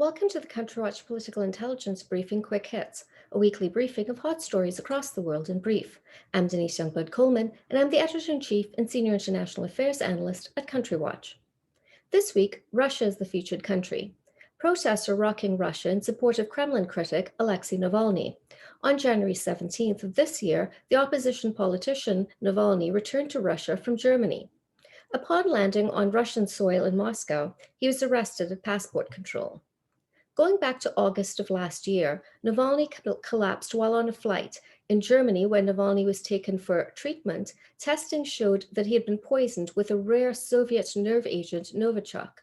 Welcome to the Country Watch Political Intelligence Briefing Quick Hits, a weekly briefing of hot stories across the world in brief. I'm Denise Youngblood Coleman, and I'm the Editor-in-Chief and Senior International Affairs Analyst at Country Watch. This week, Russia is the featured country. Protests are rocking Russia in support of Kremlin critic Alexei Navalny. On January 17th of this year, the opposition politician Navalny returned to Russia from Germany. Upon landing on Russian soil in Moscow, he was arrested at passport control. Going back to August of last year, Navalny collapsed while on a flight. In Germany, when Navalny was taken for treatment, testing showed that he had been poisoned with a rare Soviet nerve agent, Novichok.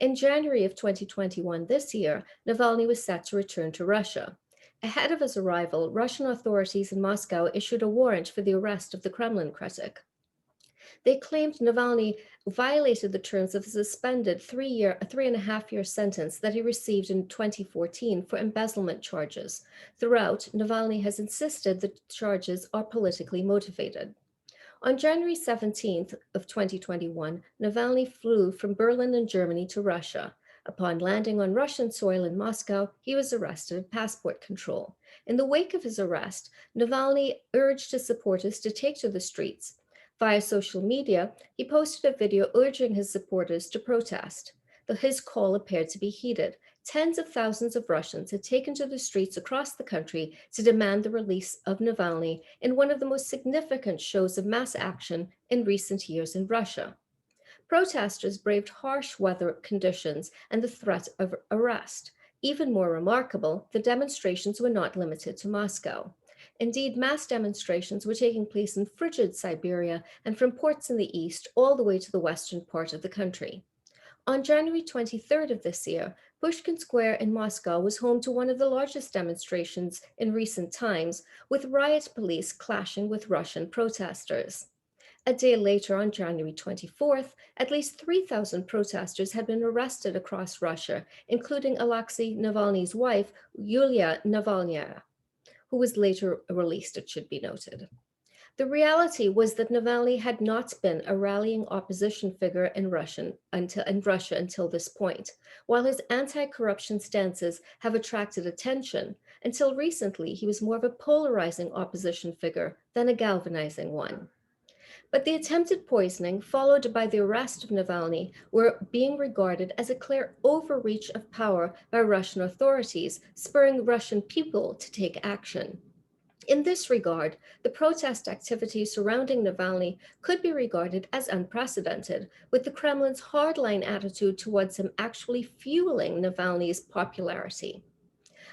In January of 2021, this year, Navalny was set to return to Russia. Ahead of his arrival, Russian authorities in Moscow issued a warrant for the arrest of the Kremlin critic. They claimed Navalny violated the terms of a suspended 3.5 year sentence that he received in 2014 for embezzlement charges. Throughout, Navalny has insisted the charges are politically motivated. On January 17th of 2021, Navalny flew from Berlin in Germany to Russia. Upon landing on Russian soil in Moscow, he was arrested at passport control. In the wake of his arrest, Navalny urged his supporters to take to the streets. Via social media, he posted a video urging his supporters to protest. Though his call appeared to be heeded, tens of thousands of Russians had taken to the streets across the country to demand the release of Navalny in one of the most significant shows of mass action in recent years in Russia. Protesters braved harsh weather conditions and the threat of arrest. Even more remarkable, the demonstrations were not limited to Moscow. Indeed, mass demonstrations were taking place in frigid Siberia and from ports in the east all the way to the western part of the country. On January 23rd of this year, Pushkin Square in Moscow was home to one of the largest demonstrations in recent times, with riot police clashing with Russian protesters. A day later, on January 24th, at least 3,000 protesters had been arrested across Russia, including Alexei Navalny's wife, Yulia Navalnaya, who was later released, it should be noted. The reality was that Navalny had not been a rallying opposition figure in Russia until this point. While his anti-corruption stances have attracted attention, until recently he was more of a polarizing opposition figure than a galvanizing one. But the attempted poisoning, followed by the arrest of Navalny, were being regarded as a clear overreach of power by Russian authorities, spurring Russian people to take action. In this regard, the protest activity surrounding Navalny could be regarded as unprecedented, with the Kremlin's hardline attitude towards him actually fueling Navalny's popularity.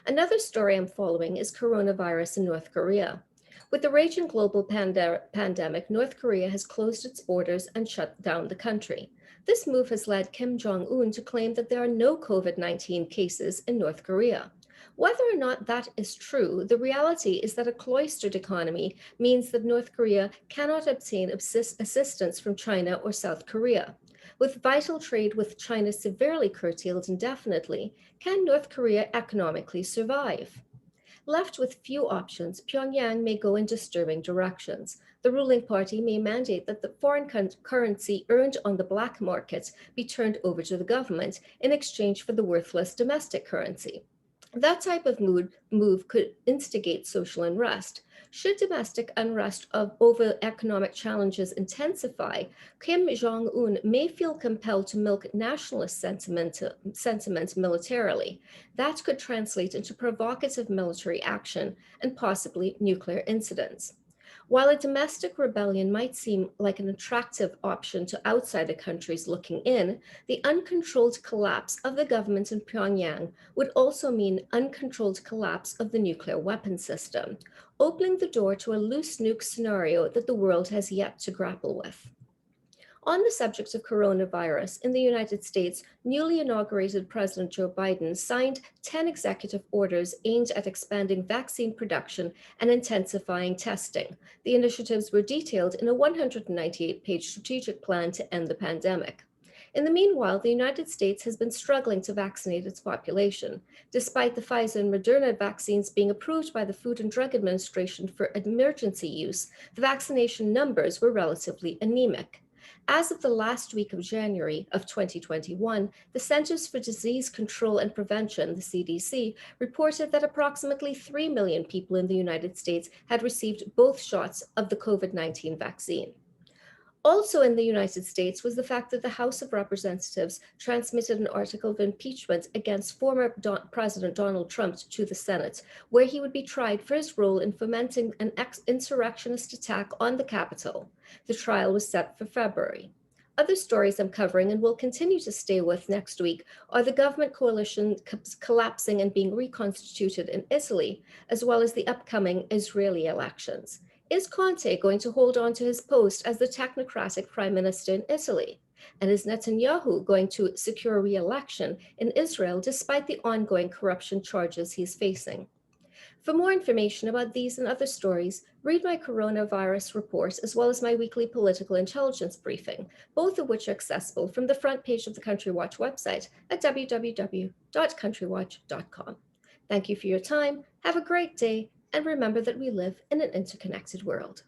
Another story I'm following is coronavirus in North Korea. With the raging global pandemic, North Korea has closed its borders and shut down the country. This move has led Kim Jong-un to claim that there are no COVID-19 cases in North Korea. Whether or not that is true, the reality is that a cloistered economy means that North Korea cannot obtain assistance from China or South Korea. With vital trade with China severely curtailed indefinitely, can North Korea economically survive? Left with few options, Pyongyang may go in disturbing directions. The ruling party may mandate that the foreign currency earned on the black market be turned over to the government in exchange for the worthless domestic currency. That type of move could instigate social unrest. Should domestic unrest over economic challenges intensify, Kim Jong-un may feel compelled to milk nationalist sentiment militarily. That could translate into provocative military action and possibly nuclear incidents. While a domestic rebellion might seem like an attractive option to outsider countries looking in, the uncontrolled collapse of the government in Pyongyang would also mean uncontrolled collapse of the nuclear weapon system, opening the door to a loose nuke scenario that the world has yet to grapple with. On the subject of coronavirus, in the United States, newly inaugurated President Joe Biden signed 10 executive orders aimed at expanding vaccine production and intensifying testing. The initiatives were detailed in a 198-page strategic plan to end the pandemic. In the meanwhile, the United States has been struggling to vaccinate its population. Despite the Pfizer and Moderna vaccines being approved by the Food and Drug Administration for emergency use, the vaccination numbers were relatively anemic. As of the last week of January of 2021, the Centers for Disease Control and Prevention, the CDC, reported that approximately 3 million people in the United States had received both shots of the COVID-19 vaccine. Also in the United States was the fact that the House of Representatives transmitted an article of impeachment against former President Donald Trump to the Senate, where he would be tried for his role in fomenting an insurrectionist attack on the Capitol. The trial was set for February. Other stories I'm covering and will continue to stay with next week are the government coalition collapsing and being reconstituted in Italy, as well as the upcoming Israeli elections. Is Conte going to hold on to his post as the technocratic prime minister in Italy? And is Netanyahu going to secure re-election in Israel despite the ongoing corruption charges he's facing? For more information about these and other stories, read my coronavirus report as well as my weekly political intelligence briefing, both of which are accessible from the front page of the Country Watch website at www.countrywatch.com. Thank you for your time, have a great day, and remember that we live in an interconnected world.